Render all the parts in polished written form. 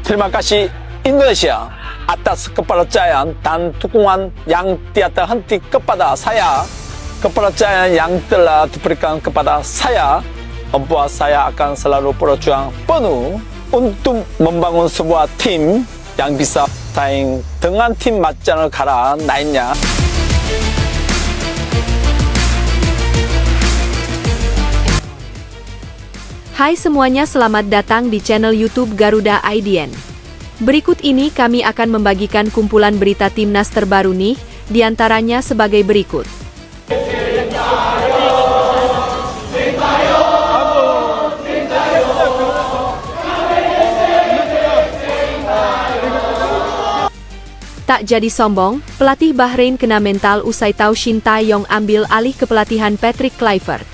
Terima kasih Indonesia atas kepercayaan dan dukungan yang tiada henti kepada saya. Kepercayaan yang telah diberikan kepada saya membuat saya akan selalu berjuang penuh untuk membangun sebuah tim yang bisa saing dengan tim 맞짱을 가라 나있냐. Hai semuanya, selamat datang di channel YouTube Garuda IDN. Berikut ini kami akan membagikan kumpulan berita timnas terbaru nih, diantaranya sebagai berikut. Tak jadi sombong, pelatih Bahrain kena mental usai tahu Shin Tae-yong ambil alih kepelatihan Patrick Kluivert.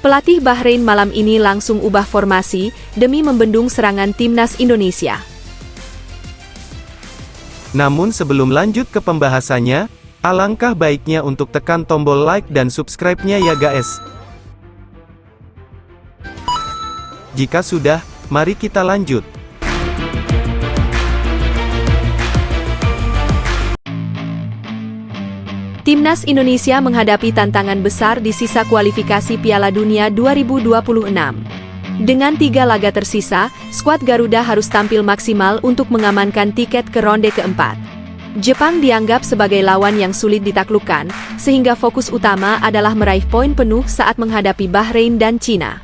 Pelatih Bahrain malam ini langsung ubah formasi demi membendung serangan timnas Indonesia. Namun sebelum lanjut ke pembahasannya, alangkah baiknya untuk tekan tombol like dan subscribe-nya ya guys. Jika sudah, mari kita lanjut. Timnas Indonesia menghadapi tantangan besar di sisa kualifikasi Piala Dunia 2026. Dengan 3 laga tersisa, skuad Garuda harus tampil maksimal untuk mengamankan tiket ke ronde keempat. Jepang dianggap sebagai lawan yang sulit ditaklukkan, sehingga fokus utama adalah meraih poin penuh saat menghadapi Bahrain dan Cina.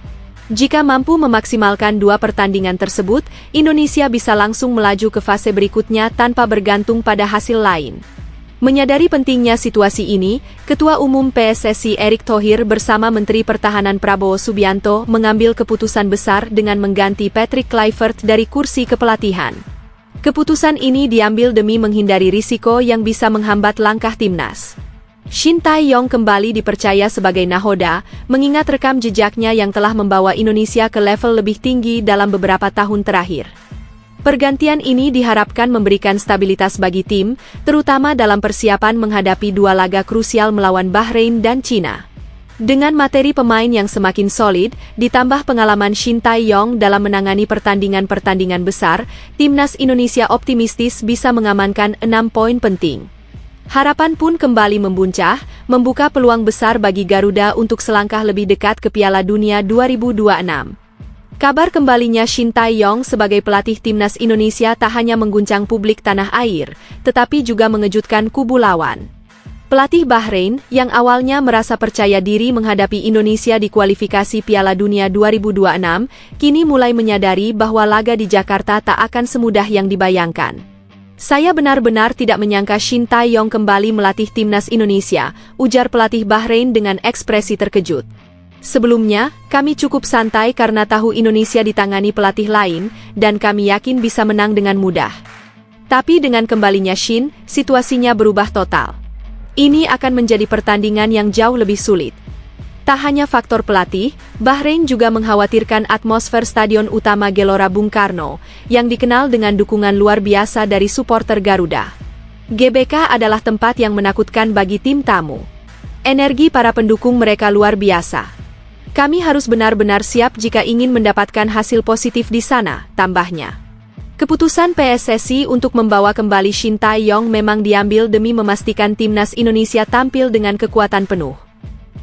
Jika mampu memaksimalkan 2 pertandingan tersebut, Indonesia bisa langsung melaju ke fase berikutnya tanpa bergantung pada hasil lain. Menyadari pentingnya situasi ini, Ketua Umum PSSI Erick Thohir bersama Menteri Pertahanan Prabowo Subianto mengambil keputusan besar dengan mengganti Patrick Kluivert dari kursi kepelatihan. Keputusan ini diambil demi menghindari risiko yang bisa menghambat langkah timnas. Shin Tae-yong kembali dipercaya sebagai nahoda, mengingat rekam jejaknya yang telah membawa Indonesia ke level lebih tinggi dalam beberapa tahun terakhir. Pergantian ini diharapkan memberikan stabilitas bagi tim, terutama dalam persiapan menghadapi 2 laga krusial melawan Bahrain dan Cina. Dengan materi pemain yang semakin solid, ditambah pengalaman Shin Tae-yong dalam menangani pertandingan-pertandingan besar, timnas Indonesia optimistis bisa mengamankan 6 poin penting. Harapan pun kembali membuncah, membuka peluang besar bagi Garuda untuk selangkah lebih dekat ke Piala Dunia 2026. Kabar kembalinya Shin Tae-yong sebagai pelatih timnas Indonesia tak hanya mengguncang publik tanah air, tetapi juga mengejutkan kubu lawan. Pelatih Bahrain, yang awalnya merasa percaya diri menghadapi Indonesia di kualifikasi Piala Dunia 2026, kini mulai menyadari bahwa laga di Jakarta tak akan semudah yang dibayangkan. Saya benar-benar tidak menyangka Shin Tae-yong kembali melatih timnas Indonesia, ujar pelatih Bahrain dengan ekspresi terkejut. Sebelumnya, kami cukup santai karena tahu Indonesia ditangani pelatih lain, dan kami yakin bisa menang dengan mudah. Tapi dengan kembalinya Shin, situasinya berubah total. Ini akan menjadi pertandingan yang jauh lebih sulit. Tak hanya faktor pelatih, Bahrain juga mengkhawatirkan atmosfer stadion utama Gelora Bung Karno, yang dikenal dengan dukungan luar biasa dari supporter Garuda. GBK adalah tempat yang menakutkan bagi tim tamu. Energi para pendukung mereka luar biasa. Kami harus benar-benar siap jika ingin mendapatkan hasil positif di sana, tambahnya. Keputusan PSSI untuk membawa kembali Shin Tae-yong memang diambil demi memastikan timnas Indonesia tampil dengan kekuatan penuh.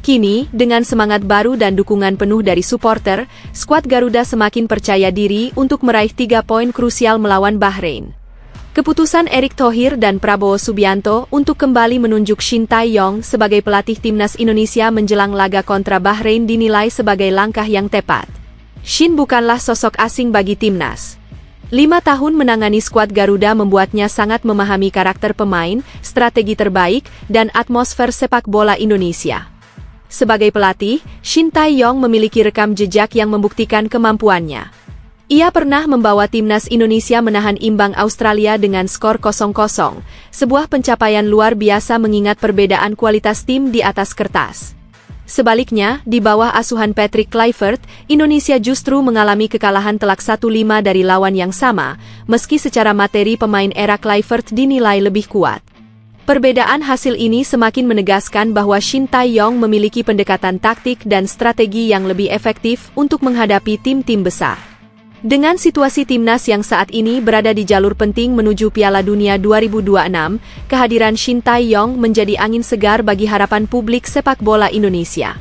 Kini, dengan semangat baru dan dukungan penuh dari supporter, skuad Garuda semakin percaya diri untuk meraih 3 poin krusial melawan Bahrain. Keputusan Erick Thohir dan Prabowo Subianto untuk kembali menunjuk Shin Tae-yong sebagai pelatih timnas Indonesia menjelang laga kontra Bahrain dinilai sebagai langkah yang tepat. Shin bukanlah sosok asing bagi timnas. 5 tahun menangani skuad Garuda membuatnya sangat memahami karakter pemain, strategi terbaik, dan atmosfer sepak bola Indonesia. Sebagai pelatih, Shin Tae-yong memiliki rekam jejak yang membuktikan kemampuannya. Ia pernah membawa timnas Indonesia menahan imbang Australia dengan skor 0-0, sebuah pencapaian luar biasa mengingat perbedaan kualitas tim di atas kertas. Sebaliknya, di bawah asuhan Patrick Kluivert, Indonesia justru mengalami kekalahan telak 1-5 dari lawan yang sama, meski secara materi pemain era Kluivert dinilai lebih kuat. Perbedaan hasil ini semakin menegaskan bahwa Shin Tae-yong memiliki pendekatan taktik dan strategi yang lebih efektif untuk menghadapi tim-tim besar. Dengan situasi timnas yang saat ini berada di jalur penting menuju Piala Dunia 2026, kehadiran Shin Tae-yong menjadi angin segar bagi harapan publik sepak bola Indonesia.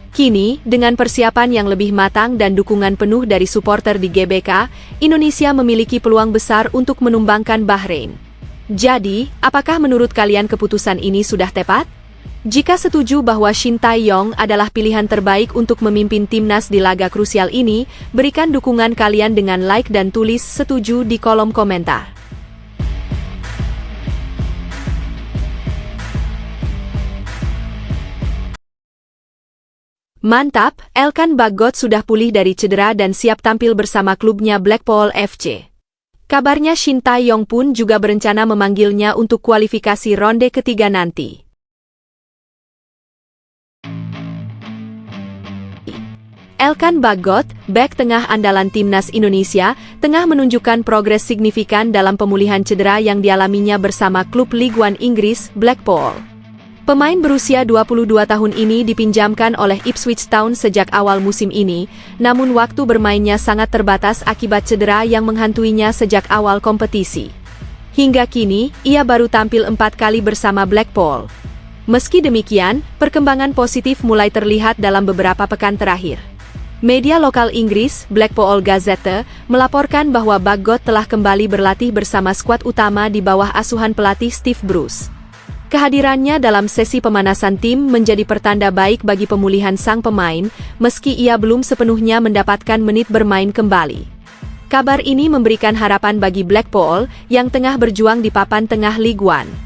Kini, dengan persiapan yang lebih matang dan dukungan penuh dari supporter di GBK, Indonesia memiliki peluang besar untuk menumbangkan Bahrain. Jadi, apakah menurut kalian keputusan ini sudah tepat? Jika setuju bahwa Shin Tae-yong adalah pilihan terbaik untuk memimpin timnas di laga krusial ini, berikan dukungan kalian dengan like dan tulis setuju di kolom komentar. Mantap, Elkan Bagot sudah pulih dari cedera dan siap tampil bersama klubnya Blackpool FC. Kabarnya Shin Tae-yong pun juga berencana memanggilnya untuk kualifikasi ronde ketiga nanti. Elkan Bagot, bek tengah andalan timnas Indonesia, tengah menunjukkan progres signifikan dalam pemulihan cedera yang dialaminya bersama klub Ligue 1 Inggris, Blackpool. Pemain berusia 22 tahun ini dipinjamkan oleh Ipswich Town sejak awal musim ini, namun waktu bermainnya sangat terbatas akibat cedera yang menghantuinya sejak awal kompetisi. Hingga kini, ia baru tampil 4 kali bersama Blackpool. Meski demikian, perkembangan positif mulai terlihat dalam beberapa pekan terakhir. Media lokal Inggris, Blackpool Gazette, melaporkan bahwa Bagot telah kembali berlatih bersama skuad utama di bawah asuhan pelatih Steve Bruce. Kehadirannya dalam sesi pemanasan tim menjadi pertanda baik bagi pemulihan sang pemain, meski ia belum sepenuhnya mendapatkan menit bermain kembali. Kabar ini memberikan harapan bagi Blackpool, yang tengah berjuang di papan tengah Ligue 1.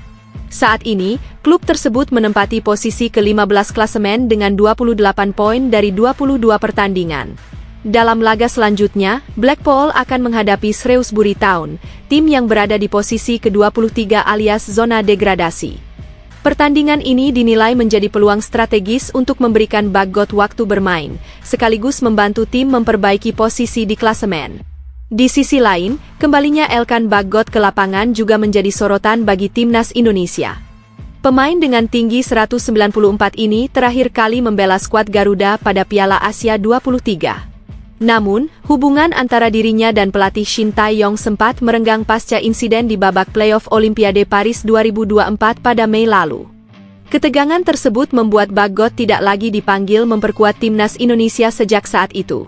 Saat ini, klub tersebut menempati posisi ke-15 klasemen dengan 28 poin dari 22 pertandingan. Dalam laga selanjutnya, Blackpool akan menghadapi Shrewsbury Town, tim yang berada di posisi ke-23 alias zona degradasi. Pertandingan ini dinilai menjadi peluang strategis untuk memberikan Bagot waktu bermain, sekaligus membantu tim memperbaiki posisi di klasemen. Di sisi lain, kembalinya Elkan Bagot ke lapangan juga menjadi sorotan bagi timnas Indonesia. Pemain dengan tinggi 194 ini terakhir kali membela skuad Garuda pada Piala Asia 23. Namun, hubungan antara dirinya dan pelatih Shin Tae-yong sempat merenggang pasca insiden di babak playoff Olimpiade Paris 2024 pada Mei lalu. Ketegangan tersebut membuat Bagot tidak lagi dipanggil memperkuat timnas Indonesia sejak saat itu.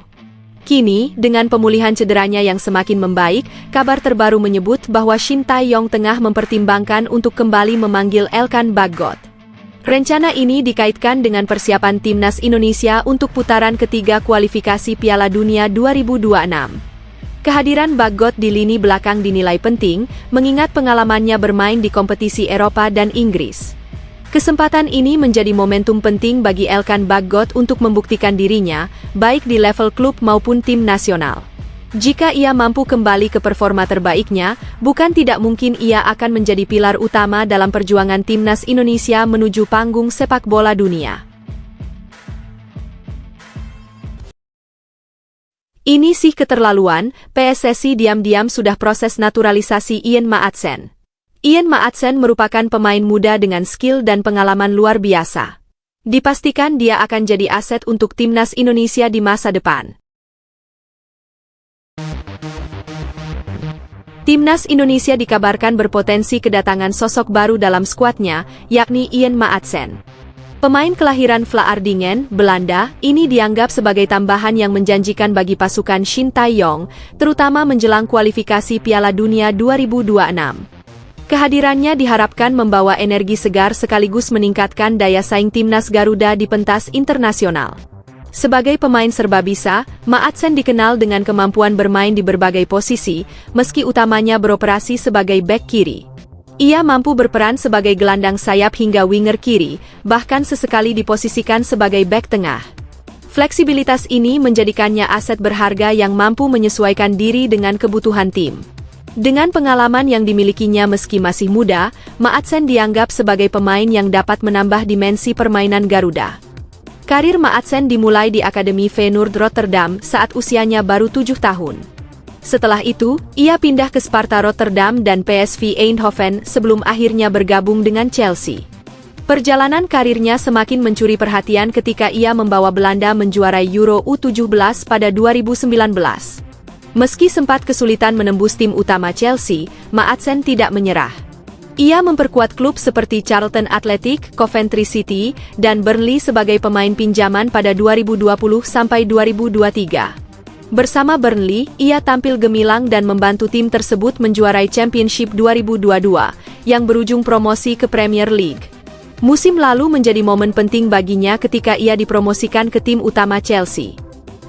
Kini, dengan pemulihan cederanya yang semakin membaik, kabar terbaru menyebut bahwa Shin Tae-yong tengah mempertimbangkan untuk kembali memanggil Elkan Bagot. Rencana ini dikaitkan dengan persiapan timnas Indonesia untuk putaran ketiga kualifikasi Piala Dunia 2026. Kehadiran Bagot di lini belakang dinilai penting, mengingat pengalamannya bermain di kompetisi Eropa dan Inggris. Kesempatan ini menjadi momentum penting bagi Elkan Bagot untuk membuktikan dirinya, baik di level klub maupun tim nasional. Jika ia mampu kembali ke performa terbaiknya, bukan tidak mungkin ia akan menjadi pilar utama dalam perjuangan timnas Indonesia menuju panggung sepak bola dunia. Ini sih keterlaluan, PSSI diam-diam sudah proses naturalisasi Ian Maatsen. Ian Maatsen merupakan pemain muda dengan skill dan pengalaman luar biasa. Dipastikan dia akan jadi aset untuk timnas Indonesia di masa depan. Timnas Indonesia dikabarkan berpotensi kedatangan sosok baru dalam skuadnya, yakni Ian Maatsen. Pemain kelahiran Vlaardingen, Belanda, ini dianggap sebagai tambahan yang menjanjikan bagi pasukan Shin Tae-yong, terutama menjelang kualifikasi Piala Dunia 2026. Kehadirannya diharapkan membawa energi segar sekaligus meningkatkan daya saing timnas Garuda di pentas internasional. Sebagai pemain serbabisa, Maatsen dikenal dengan kemampuan bermain di berbagai posisi, meski utamanya beroperasi sebagai bek kiri. Ia mampu berperan sebagai gelandang sayap hingga winger kiri, bahkan sesekali diposisikan sebagai bek tengah. Fleksibilitas ini menjadikannya aset berharga yang mampu menyesuaikan diri dengan kebutuhan tim. Dengan pengalaman yang dimilikinya meski masih muda, Maatsen dianggap sebagai pemain yang dapat menambah dimensi permainan Garuda. Karir Maatsen dimulai di Akademi Feyenoord Rotterdam saat usianya baru 7 tahun. Setelah itu, ia pindah ke Sparta Rotterdam dan PSV Eindhoven sebelum akhirnya bergabung dengan Chelsea. Perjalanan karirnya semakin mencuri perhatian ketika ia membawa Belanda menjuarai Euro U17 pada 2019. Meski sempat kesulitan menembus tim utama Chelsea, Maatsen tidak menyerah. Ia memperkuat klub seperti Charlton Athletic, Coventry City, dan Burnley sebagai pemain pinjaman pada 2020-2023. Bersama Burnley, ia tampil gemilang dan membantu tim tersebut menjuarai Championship 2022, yang berujung promosi ke Premier League. Musim lalu menjadi momen penting baginya ketika ia dipromosikan ke tim utama Chelsea.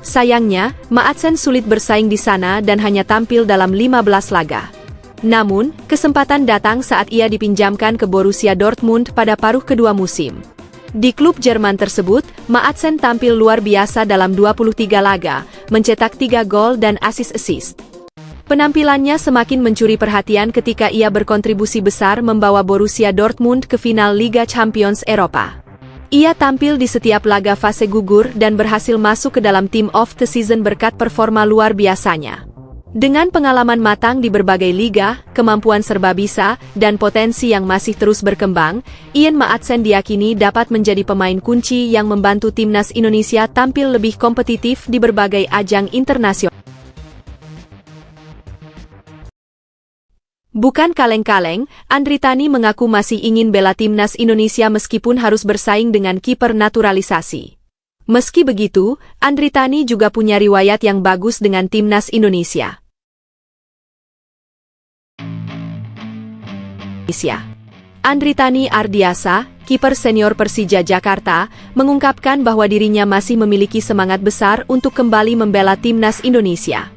Sayangnya, Maatsen sulit bersaing di sana dan hanya tampil dalam 15 laga. Namun, kesempatan datang saat ia dipinjamkan ke Borussia Dortmund pada paruh kedua musim. Di klub Jerman tersebut, Maatsen tampil luar biasa dalam 23 laga, mencetak 3 gol dan assist. Penampilannya semakin mencuri perhatian ketika ia berkontribusi besar membawa Borussia Dortmund ke final Liga Champions Eropa. Ia tampil di setiap laga fase gugur dan berhasil masuk ke dalam Team of the Season berkat performa luar biasanya. Dengan pengalaman matang di berbagai liga, kemampuan serba bisa, dan potensi yang masih terus berkembang, Ian Maatsen diyakini dapat menjadi pemain kunci yang membantu timnas Indonesia tampil lebih kompetitif di berbagai ajang internasional. Bukan kaleng-kaleng, Andritani mengaku masih ingin bela timnas Indonesia meskipun harus bersaing dengan kiper naturalisasi. Meski begitu, Andritani juga punya riwayat yang bagus dengan timnas Indonesia. Andritani Ardiasa, kiper senior Persija Jakarta, mengungkapkan bahwa dirinya masih memiliki semangat besar untuk kembali membela timnas Indonesia.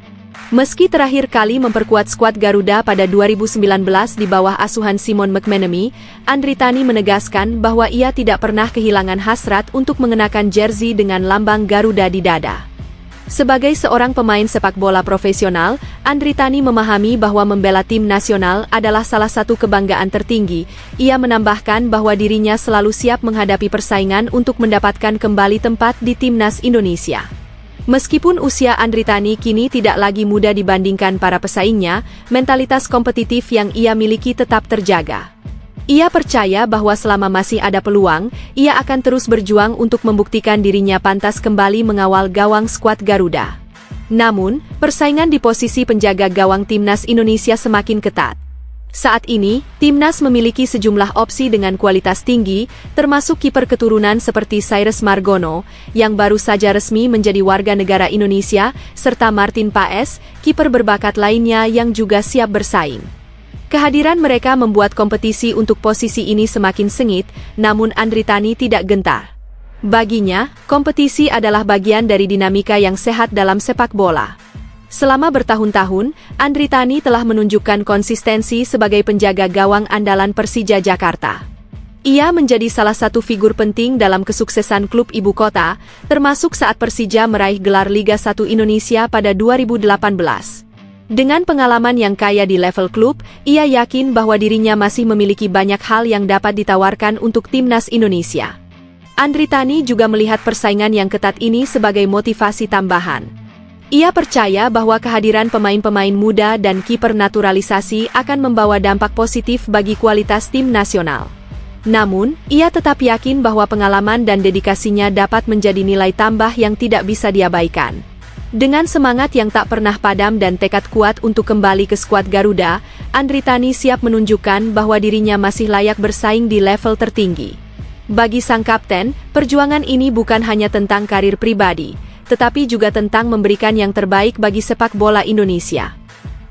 Meski terakhir kali memperkuat skuad Garuda pada 2019 di bawah asuhan Simon McManamy, Andritani menegaskan bahwa ia tidak pernah kehilangan hasrat untuk mengenakan jersey dengan lambang Garuda di dada. Sebagai seorang pemain sepak bola profesional, Andritani memahami bahwa membela tim nasional adalah salah satu kebanggaan tertinggi. Ia menambahkan bahwa dirinya selalu siap menghadapi persaingan untuk mendapatkan kembali tempat di timnas Indonesia. Meskipun usia Andritani kini tidak lagi muda dibandingkan para pesaingnya, mentalitas kompetitif yang ia miliki tetap terjaga. Ia percaya bahwa selama masih ada peluang, ia akan terus berjuang untuk membuktikan dirinya pantas kembali mengawal gawang skuad Garuda. Namun, persaingan di posisi penjaga gawang timnas Indonesia semakin ketat. Saat ini, timnas memiliki sejumlah opsi dengan kualitas tinggi, termasuk kiper keturunan seperti Cyrus Margono, yang baru saja resmi menjadi warga negara Indonesia, serta Martin Paes, kiper berbakat lainnya yang juga siap bersaing. Kehadiran mereka membuat kompetisi untuk posisi ini semakin sengit, namun Andritani tidak gentar. Baginya, kompetisi adalah bagian dari dinamika yang sehat dalam sepak bola. Selama bertahun-tahun, Andritani telah menunjukkan konsistensi sebagai penjaga gawang andalan Persija Jakarta. Ia menjadi salah satu figur penting dalam kesuksesan klub ibu kota, termasuk saat Persija meraih gelar Liga 1 Indonesia pada 2018. Dengan pengalaman yang kaya di level klub, ia yakin bahwa dirinya masih memiliki banyak hal yang dapat ditawarkan untuk timnas Indonesia. Andritani juga melihat persaingan yang ketat ini sebagai motivasi tambahan. Ia percaya bahwa kehadiran pemain-pemain muda dan kiper naturalisasi akan membawa dampak positif bagi kualitas tim nasional. Namun, ia tetap yakin bahwa pengalaman dan dedikasinya dapat menjadi nilai tambah yang tidak bisa diabaikan. Dengan semangat yang tak pernah padam dan tekad kuat untuk kembali ke skuad Garuda, Andritani siap menunjukkan bahwa dirinya masih layak bersaing di level tertinggi. Bagi sang kapten, perjuangan ini bukan hanya tentang karir pribadi, tetapi juga tentang memberikan yang terbaik bagi sepak bola Indonesia.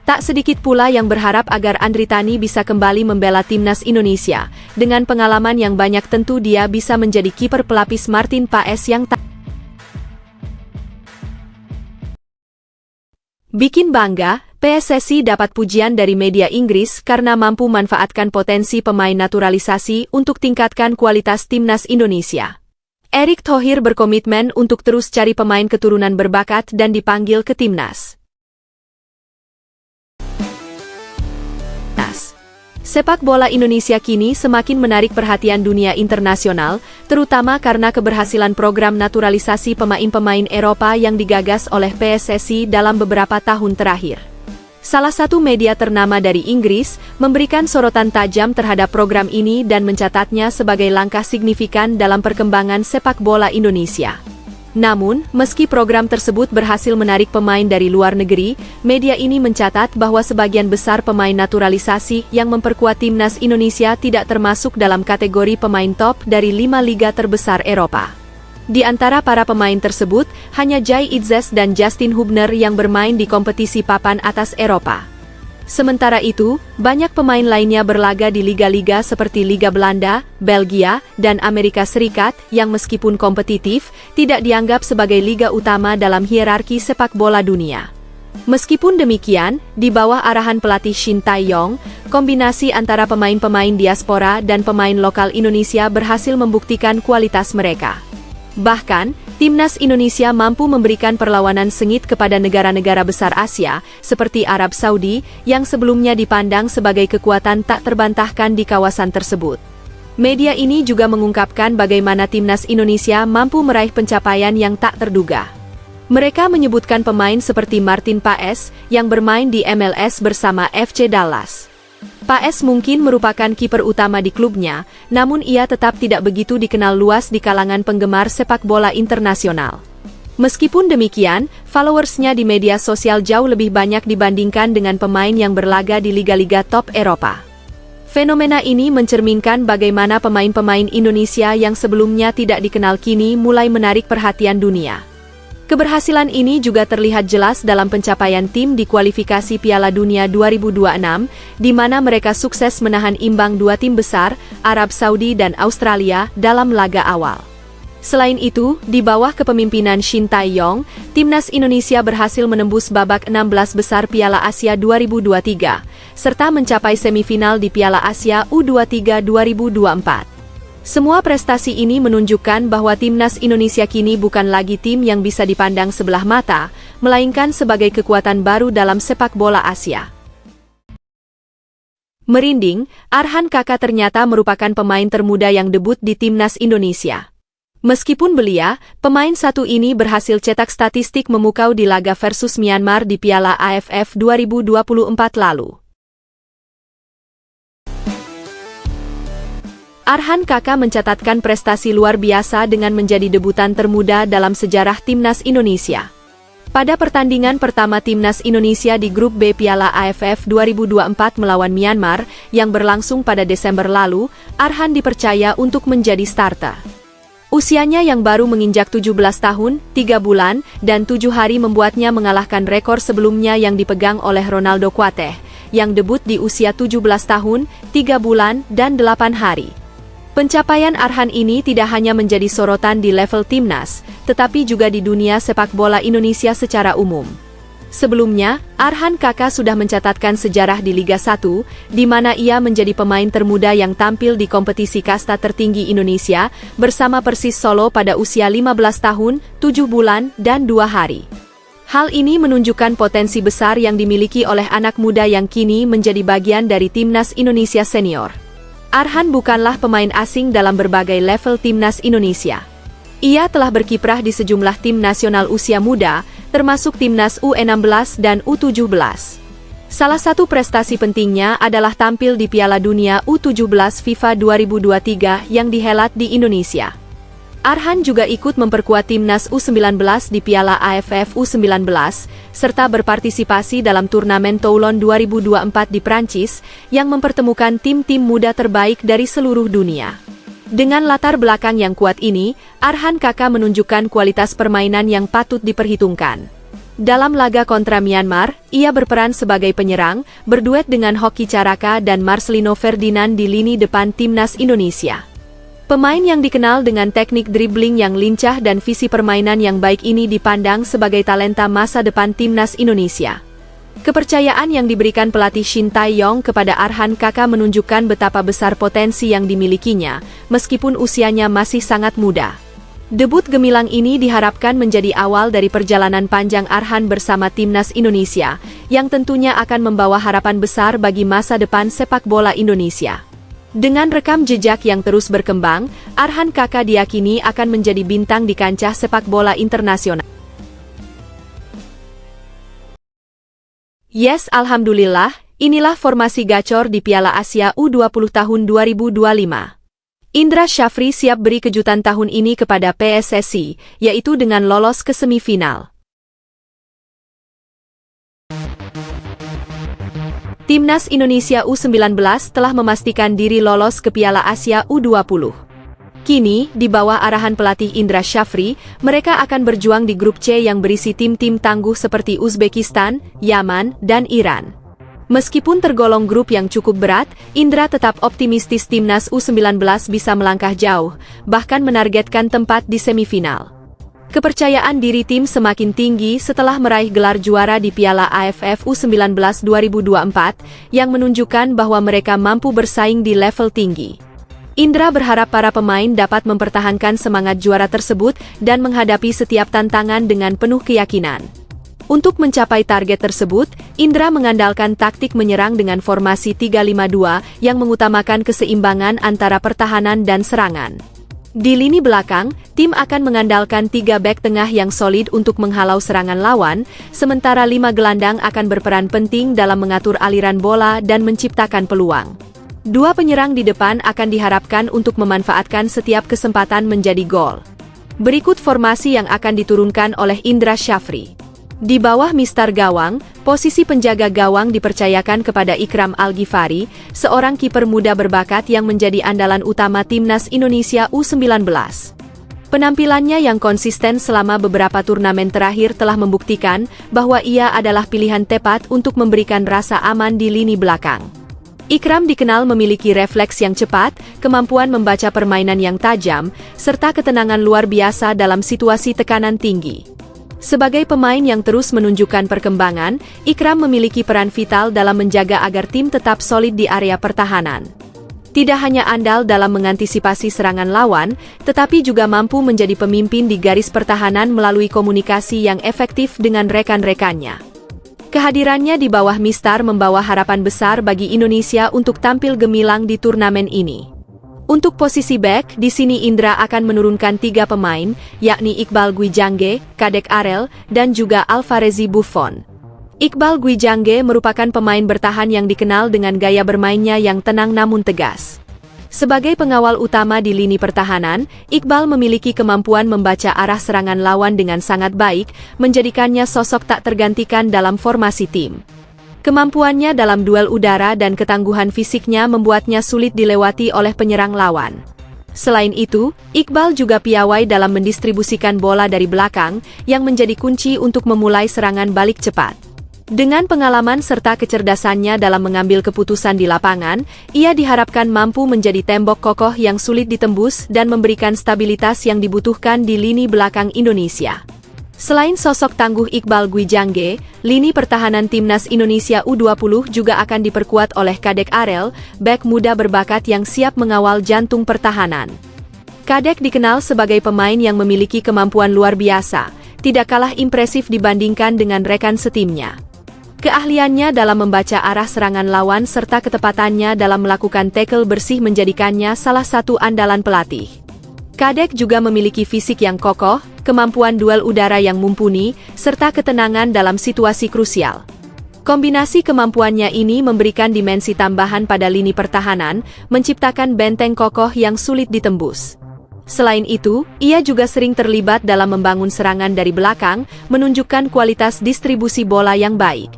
Tak sedikit pula yang berharap agar Andritani bisa kembali membela timnas Indonesia. Dengan pengalaman yang banyak tentu dia bisa menjadi kiper pelapis Martin Paes yang tak bikin bangga. PSSI dapat pujian dari media Inggris karena mampu manfaatkan potensi pemain naturalisasi untuk tingkatkan kualitas timnas Indonesia. Erick Thohir berkomitmen untuk terus cari pemain keturunan berbakat dan dipanggil ke timnas. Sepak bola Indonesia kini semakin menarik perhatian dunia internasional, terutama karena keberhasilan program naturalisasi pemain-pemain Eropa yang digagas oleh PSSI dalam beberapa tahun terakhir. Salah satu media ternama dari Inggris memberikan sorotan tajam terhadap program ini dan mencatatnya sebagai langkah signifikan dalam perkembangan sepak bola Indonesia. Namun, meski program tersebut berhasil menarik pemain dari luar negeri, media ini mencatat bahwa sebagian besar pemain naturalisasi yang memperkuat timnas Indonesia tidak termasuk dalam kategori pemain top dari 5 liga terbesar Eropa. Di antara para pemain tersebut, hanya Jai Itzes dan Justin Hubner yang bermain di kompetisi papan atas Eropa. Sementara itu, banyak pemain lainnya berlaga di liga-liga seperti Liga Belanda, Belgia, dan Amerika Serikat yang meskipun kompetitif, tidak dianggap sebagai liga utama dalam hierarki sepak bola dunia. Meskipun demikian, di bawah arahan pelatih Shin Tae-yong, kombinasi antara pemain-pemain diaspora dan pemain lokal Indonesia berhasil membuktikan kualitas mereka. Bahkan, timnas Indonesia mampu memberikan perlawanan sengit kepada negara-negara besar Asia, seperti Arab Saudi, yang sebelumnya dipandang sebagai kekuatan tak terbantahkan di kawasan tersebut. Media ini juga mengungkapkan bagaimana timnas Indonesia mampu meraih pencapaian yang tak terduga. Mereka menyebutkan pemain seperti Martin Paes, yang bermain di MLS bersama FC Dallas. Paes mungkin merupakan kiper utama di klubnya, namun ia tetap tidak begitu dikenal luas di kalangan penggemar sepak bola internasional. Meskipun demikian, followersnya di media sosial jauh lebih banyak dibandingkan dengan pemain yang berlaga di liga-liga top Eropa. Fenomena ini mencerminkan bagaimana pemain-pemain Indonesia yang sebelumnya tidak dikenal kini mulai menarik perhatian dunia. Keberhasilan ini juga terlihat jelas dalam pencapaian tim di kualifikasi Piala Dunia 2026, di mana mereka sukses menahan imbang dua tim besar, Arab Saudi dan Australia, dalam laga awal. Selain itu, di bawah kepemimpinan Shin Tae-yong, timnas Indonesia berhasil menembus babak 16 besar Piala Asia 2023, serta mencapai semifinal di Piala Asia U23 2024. Semua prestasi ini menunjukkan bahwa timnas Indonesia kini bukan lagi tim yang bisa dipandang sebelah mata, melainkan sebagai kekuatan baru dalam sepak bola Asia. Merinding, Arhan Kakak ternyata merupakan pemain termuda yang debut di timnas Indonesia. Meskipun belia, pemain satu ini berhasil cetak statistik memukau di laga versus Myanmar di Piala AFF 2024 lalu. Arhan Kakak mencatatkan prestasi luar biasa dengan menjadi debutan termuda dalam sejarah timnas Indonesia. Pada pertandingan pertama timnas Indonesia di grup B Piala AFF 2024 melawan Myanmar yang berlangsung pada Desember lalu, Arhan dipercaya untuk menjadi starter. Usianya yang baru menginjak 17 tahun, 3 bulan, dan 7 hari membuatnya mengalahkan rekor sebelumnya yang dipegang oleh Ronaldo Kuateh, yang debut di usia 17 tahun, 3 bulan, dan 8 hari. Pencapaian Arhan ini tidak hanya menjadi sorotan di level timnas, tetapi juga di dunia sepak bola Indonesia secara umum. Sebelumnya, Arhan Kakak sudah mencatatkan sejarah di Liga 1, di mana ia menjadi pemain termuda yang tampil di kompetisi kasta tertinggi Indonesia bersama Persis Solo pada usia 15 tahun, 7 bulan, dan 2 hari. Hal ini menunjukkan potensi besar yang dimiliki oleh anak muda yang kini menjadi bagian dari timnas Indonesia senior. Arhan bukanlah pemain asing dalam berbagai level timnas Indonesia. Ia telah berkiprah di sejumlah tim nasional usia muda, termasuk timnas U16 dan U17. Salah satu prestasi pentingnya adalah tampil di Piala Dunia U17 FIFA 2023 yang dihelat di Indonesia. Arhan juga ikut memperkuat timnas U19 di Piala AFF U19, serta berpartisipasi dalam turnamen Toulon 2024 di Prancis, yang mempertemukan tim-tim muda terbaik dari seluruh dunia. Dengan latar belakang yang kuat ini, Arhan Kakak menunjukkan kualitas permainan yang patut diperhitungkan. Dalam laga kontra Myanmar, ia berperan sebagai penyerang, berduet dengan Hoki Caraka dan Marcelino Ferdinand di lini depan timnas Indonesia. Pemain yang dikenal dengan teknik dribbling yang lincah dan visi permainan yang baik ini dipandang sebagai talenta masa depan timnas Indonesia. Kepercayaan yang diberikan pelatih Shin Tae-yong kepada Arhan Kakak menunjukkan betapa besar potensi yang dimilikinya, meskipun usianya masih sangat muda. Debut gemilang ini diharapkan menjadi awal dari perjalanan panjang Arhan bersama timnas Indonesia, yang tentunya akan membawa harapan besar bagi masa depan sepak bola Indonesia. Dengan rekam jejak yang terus berkembang, Arhan Kakak diyakini akan menjadi bintang di kancah sepak bola internasional. Yes, alhamdulillah, inilah formasi gacor di Piala Asia U20 tahun 2025. Indra Syafri siap beri kejutan tahun ini kepada PSSI, yaitu dengan lolos ke semifinal. Timnas Indonesia U19 telah memastikan diri lolos ke Piala Asia U20. Kini, di bawah arahan pelatih Indra Syafri, mereka akan berjuang di grup C yang berisi tim-tim tangguh seperti Uzbekistan, Yaman, dan Iran. Meskipun tergolong grup yang cukup berat, Indra tetap optimistis timnas U19 bisa melangkah jauh, bahkan menargetkan tempat di semifinal. Kepercayaan diri tim semakin tinggi setelah meraih gelar juara di Piala AFF U19 2024, yang menunjukkan bahwa mereka mampu bersaing di level tinggi. Indra berharap para pemain dapat mempertahankan semangat juara tersebut dan menghadapi setiap tantangan dengan penuh keyakinan. Untuk mencapai target tersebut, Indra mengandalkan taktik menyerang dengan formasi 3-5-2 yang mengutamakan keseimbangan antara pertahanan dan serangan. Di lini belakang, tim akan mengandalkan 3 bek tengah yang solid untuk menghalau serangan lawan, sementara 5 gelandang akan berperan penting dalam mengatur aliran bola dan menciptakan peluang. 2 penyerang di depan akan diharapkan untuk memanfaatkan setiap kesempatan menjadi gol. Berikut formasi yang akan diturunkan oleh Indra Syafri. Di bawah Mister Gawang, posisi penjaga gawang dipercayakan kepada Ikram Al-Ghifari, seorang kiper muda berbakat yang menjadi andalan utama timnas Indonesia U19. Penampilannya yang konsisten selama beberapa turnamen terakhir telah membuktikan bahwa ia adalah pilihan tepat untuk memberikan rasa aman di lini belakang. Ikram dikenal memiliki refleks yang cepat, kemampuan membaca permainan yang tajam, serta ketenangan luar biasa dalam situasi tekanan tinggi. Sebagai pemain yang terus menunjukkan perkembangan, Ikram memiliki peran vital dalam menjaga agar tim tetap solid di area pertahanan. Tidak hanya andal dalam mengantisipasi serangan lawan, tetapi juga mampu menjadi pemimpin di garis pertahanan melalui komunikasi yang efektif dengan rekan-rekannya. Kehadirannya di bawah Mistar membawa harapan besar bagi Indonesia untuk tampil gemilang di turnamen ini. Untuk posisi bek, di sini Indra akan menurunkan 3 pemain, yakni Iqbal Gwijangge, Kadek Arel, dan juga Alvarezi Buffon. Iqbal Gwijangge merupakan pemain bertahan yang dikenal dengan gaya bermainnya yang tenang namun tegas. Sebagai pengawal utama di lini pertahanan, Iqbal memiliki kemampuan membaca arah serangan lawan dengan sangat baik, menjadikannya sosok tak tergantikan dalam formasi tim. Kemampuannya dalam duel udara dan ketangguhan fisiknya membuatnya sulit dilewati oleh penyerang lawan. Selain itu, Iqbal juga piawai dalam mendistribusikan bola dari belakang, yang menjadi kunci untuk memulai serangan balik cepat. Dengan pengalaman serta kecerdasannya dalam mengambil keputusan di lapangan, ia diharapkan mampu menjadi tembok kokoh yang sulit ditembus dan memberikan stabilitas yang dibutuhkan di lini belakang Indonesia. Selain sosok tangguh Iqbal Gwijangge, lini pertahanan timnas Indonesia U20 juga akan diperkuat oleh Kadek Arel, bek muda berbakat yang siap mengawal jantung pertahanan. Kadek dikenal sebagai pemain yang memiliki kemampuan luar biasa, tidak kalah impresif dibandingkan dengan rekan setimnya. Keahliannya dalam membaca arah serangan lawan serta ketepatannya dalam melakukan tackle bersih menjadikannya salah satu andalan pelatih. Kadek juga memiliki fisik yang kokoh, kemampuan duel udara yang mumpuni, serta ketenangan dalam situasi krusial. Kombinasi kemampuannya ini memberikan dimensi tambahan pada lini pertahanan, menciptakan benteng kokoh yang sulit ditembus. Selain itu, ia juga sering terlibat dalam membangun serangan dari belakang, menunjukkan kualitas distribusi bola yang baik.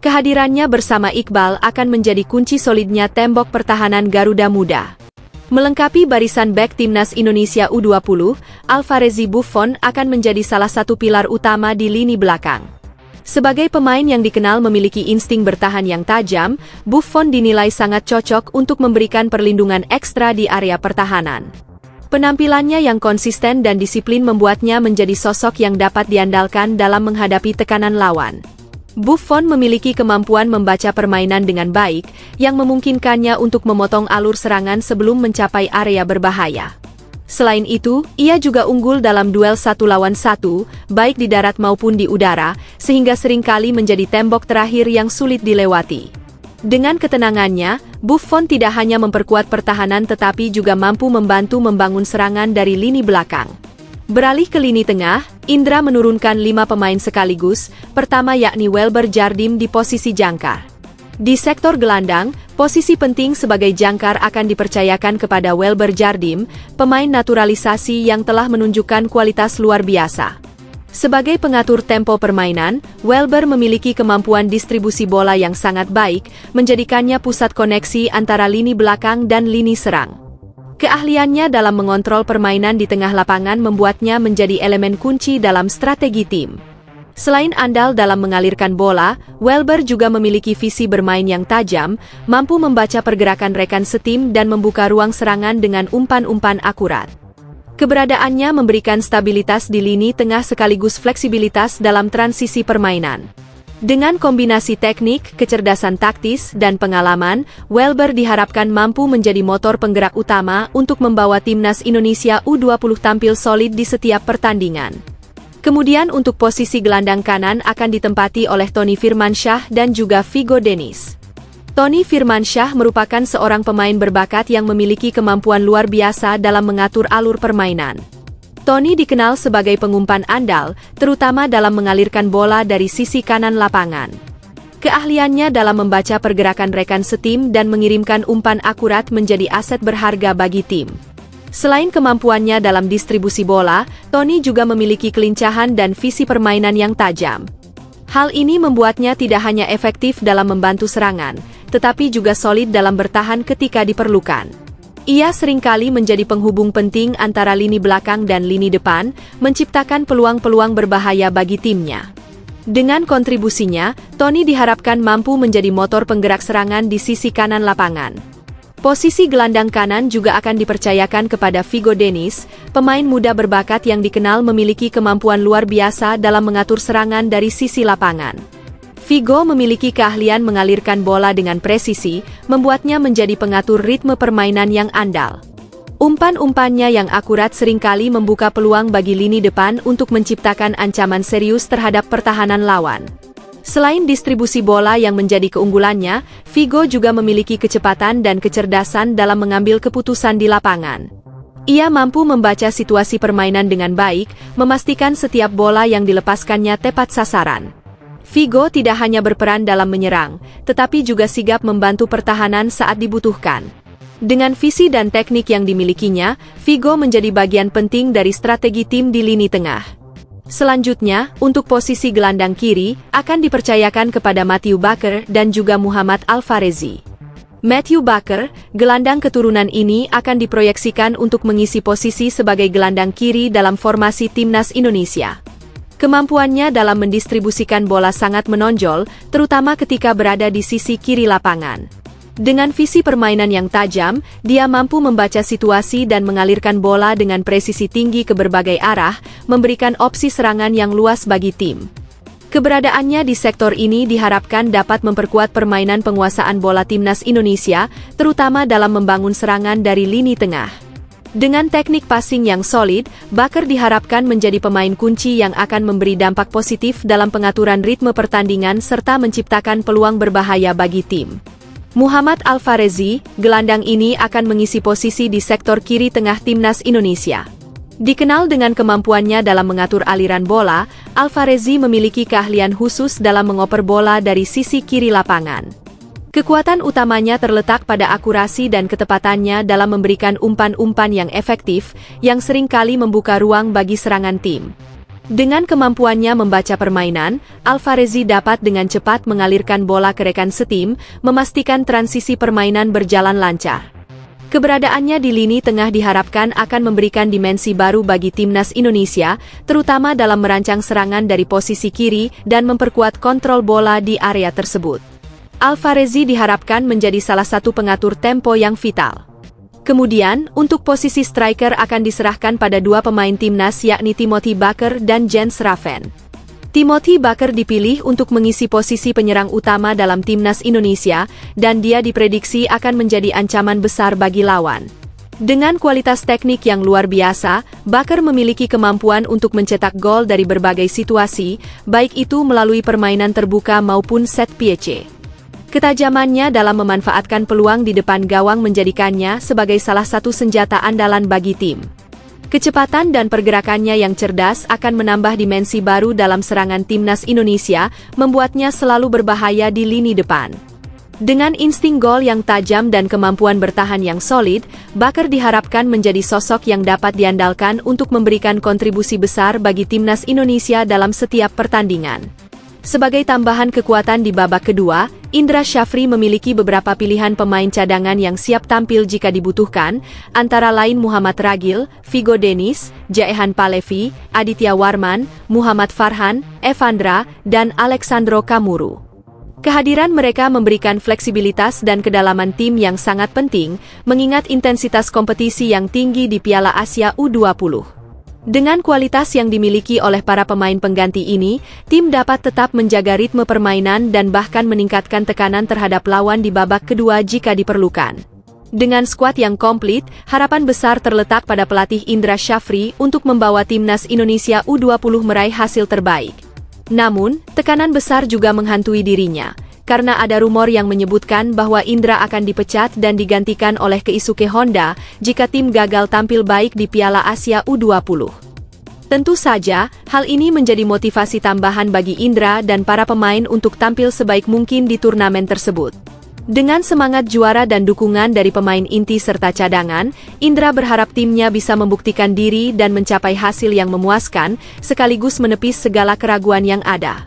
Kehadirannya bersama Iqbal akan menjadi kunci solidnya tembok pertahanan Garuda Muda. Melengkapi barisan bek timnas Indonesia U20, Alvarezi Buffon akan menjadi salah satu pilar utama di lini belakang. Sebagai pemain yang dikenal memiliki insting bertahan yang tajam, Buffon dinilai sangat cocok untuk memberikan perlindungan ekstra di area pertahanan. Penampilannya yang konsisten dan disiplin membuatnya menjadi sosok yang dapat diandalkan dalam menghadapi tekanan lawan. Buffon memiliki kemampuan membaca permainan dengan baik, yang memungkinkannya untuk memotong alur serangan sebelum mencapai area berbahaya. Selain itu, ia juga unggul dalam duel 1 lawan 1, baik di darat maupun di udara, sehingga seringkali menjadi tembok terakhir yang sulit dilewati. Dengan ketenangannya, Buffon tidak hanya memperkuat pertahanan tetapi juga mampu membantu membangun serangan dari lini belakang. Beralih ke lini tengah, Indra menurunkan 5 pemain sekaligus, pertama yakni Welber Jardim di posisi jangkar. Di sektor gelandang, Posisi penting sebagai jangkar akan dipercayakan kepada Welber Jardim, pemain naturalisasi yang telah menunjukkan kualitas luar biasa. Sebagai pengatur tempo permainan, Welber memiliki kemampuan distribusi bola yang sangat baik, menjadikannya pusat koneksi antara lini belakang dan lini serang. Keahliannya dalam mengontrol permainan di tengah lapangan membuatnya menjadi elemen kunci dalam strategi tim. Selain andal dalam mengalirkan bola, Welber juga memiliki visi bermain yang tajam, mampu membaca pergerakan rekan setim dan membuka ruang serangan dengan umpan-umpan akurat. Keberadaannya memberikan stabilitas di lini tengah sekaligus fleksibilitas dalam transisi permainan. Dengan kombinasi teknik, kecerdasan taktis, dan pengalaman, Welber diharapkan mampu menjadi motor penggerak utama untuk membawa timnas Indonesia U20 tampil solid di setiap pertandingan. Kemudian untuk posisi gelandang kanan akan ditempati oleh Tony Firmansyah dan juga Vigo Dennis. Tony Firmansyah merupakan seorang pemain berbakat yang memiliki kemampuan luar biasa dalam mengatur alur permainan. Tony dikenal sebagai pengumpan andal, terutama dalam mengalirkan bola dari sisi kanan lapangan. Keahliannya dalam membaca pergerakan rekan setim dan mengirimkan umpan akurat menjadi aset berharga bagi tim. Selain kemampuannya dalam distribusi bola, Tony juga memiliki kelincahan dan visi permainan yang tajam. Hal ini membuatnya tidak hanya efektif dalam membantu serangan, tetapi juga solid dalam bertahan ketika diperlukan. Ia seringkali menjadi penghubung penting antara lini belakang dan lini depan, menciptakan peluang-peluang berbahaya bagi timnya. Dengan kontribusinya, Tony diharapkan mampu menjadi motor penggerak serangan di sisi kanan lapangan. Posisi gelandang kanan juga akan dipercayakan kepada Vigo Dennis, pemain muda berbakat yang dikenal memiliki kemampuan luar biasa dalam mengatur serangan dari sisi lapangan. Vigo memiliki keahlian mengalirkan bola dengan presisi, membuatnya menjadi pengatur ritme permainan yang andal. Umpan-umpannya yang akurat seringkali membuka peluang bagi lini depan untuk menciptakan ancaman serius terhadap pertahanan lawan. Selain distribusi bola yang menjadi keunggulannya, Vigo juga memiliki kecepatan dan kecerdasan dalam mengambil keputusan di lapangan. Ia mampu membaca situasi permainan dengan baik, memastikan setiap bola yang dilepaskannya tepat sasaran. Vigo tidak hanya berperan dalam menyerang, tetapi juga sigap membantu pertahanan saat dibutuhkan. Dengan visi dan teknik yang dimilikinya, Vigo menjadi bagian penting dari strategi tim di lini tengah. Selanjutnya, untuk posisi gelandang kiri, akan dipercayakan kepada Matthew Bakker dan juga Muhammad Alfarezi. Matthew Bakker, gelandang keturunan ini akan diproyeksikan untuk mengisi posisi sebagai gelandang kiri dalam formasi timnas Indonesia. Kemampuannya dalam mendistribusikan bola sangat menonjol, terutama ketika berada di sisi kiri lapangan. Dengan visi permainan yang tajam, dia mampu membaca situasi dan mengalirkan bola dengan presisi tinggi ke berbagai arah, memberikan opsi serangan yang luas bagi tim. Keberadaannya di sektor ini diharapkan dapat memperkuat permainan penguasaan bola timnas Indonesia, terutama dalam membangun serangan dari lini tengah. Dengan teknik passing yang solid, Bakker diharapkan menjadi pemain kunci yang akan memberi dampak positif dalam pengaturan ritme pertandingan serta menciptakan peluang berbahaya bagi tim. Muhammad Alfarezi, gelandang ini akan mengisi posisi di sektor kiri tengah timnas Indonesia. Dikenal dengan kemampuannya dalam mengatur aliran bola, Alfarezi memiliki keahlian khusus dalam mengoper bola dari sisi kiri lapangan. Kekuatan utamanya terletak pada akurasi dan ketepatannya dalam memberikan umpan-umpan yang efektif, yang seringkali membuka ruang bagi serangan tim. Dengan kemampuannya membaca permainan, Alfarezi dapat dengan cepat mengalirkan bola ke rekan setim, memastikan transisi permainan berjalan lancar. Keberadaannya di lini tengah diharapkan akan memberikan dimensi baru bagi timnas Indonesia, terutama dalam merancang serangan dari posisi kiri dan memperkuat kontrol bola di area tersebut. Alfarezi diharapkan menjadi salah satu pengatur tempo yang vital. Kemudian, untuk posisi striker akan diserahkan pada dua pemain timnas yakni Timothy Bakker dan Jens Raven. Timothy Bakker dipilih untuk mengisi posisi penyerang utama dalam timnas Indonesia, dan dia diprediksi akan menjadi ancaman besar bagi lawan. Dengan kualitas teknik yang luar biasa, Bakker memiliki kemampuan untuk mencetak gol dari berbagai situasi, baik itu melalui permainan terbuka maupun set piece. Ketajamannya dalam memanfaatkan peluang di depan gawang menjadikannya sebagai salah satu senjata andalan bagi tim. Kecepatan dan pergerakannya yang cerdas akan menambah dimensi baru dalam serangan timnas Indonesia, membuatnya selalu berbahaya di lini depan. Dengan insting gol yang tajam dan kemampuan bertahan yang solid, Baker diharapkan menjadi sosok yang dapat diandalkan untuk memberikan kontribusi besar bagi timnas Indonesia dalam setiap pertandingan. Sebagai tambahan kekuatan di babak kedua, Indra Syafri memiliki beberapa pilihan pemain cadangan yang siap tampil jika dibutuhkan, antara lain Muhammad Ragil, Vigo Denis, Jaehan Palevi, Aditya Warman, Muhammad Farhan, Evandra, dan Alexandro Kamuru. Kehadiran mereka memberikan fleksibilitas dan kedalaman tim yang sangat penting, mengingat intensitas kompetisi yang tinggi di Piala Asia U20. Dengan kualitas yang dimiliki oleh para pemain pengganti ini, tim dapat tetap menjaga ritme permainan dan bahkan meningkatkan tekanan terhadap lawan di babak kedua jika diperlukan. Dengan skuad yang komplit, harapan besar terletak pada pelatih Indra Syafri untuk membawa timnas Indonesia U20 meraih hasil terbaik. Namun, tekanan besar juga menghantui dirinya, karena ada rumor yang menyebutkan bahwa Indra akan dipecat dan digantikan oleh Keisuke Honda jika tim gagal tampil baik di Piala Asia U20. Tentu saja, hal ini menjadi motivasi tambahan bagi Indra dan para pemain untuk tampil sebaik mungkin di turnamen tersebut. Dengan semangat juara dan dukungan dari pemain inti serta cadangan, Indra berharap timnya bisa membuktikan diri dan mencapai hasil yang memuaskan, sekaligus menepis segala keraguan yang ada.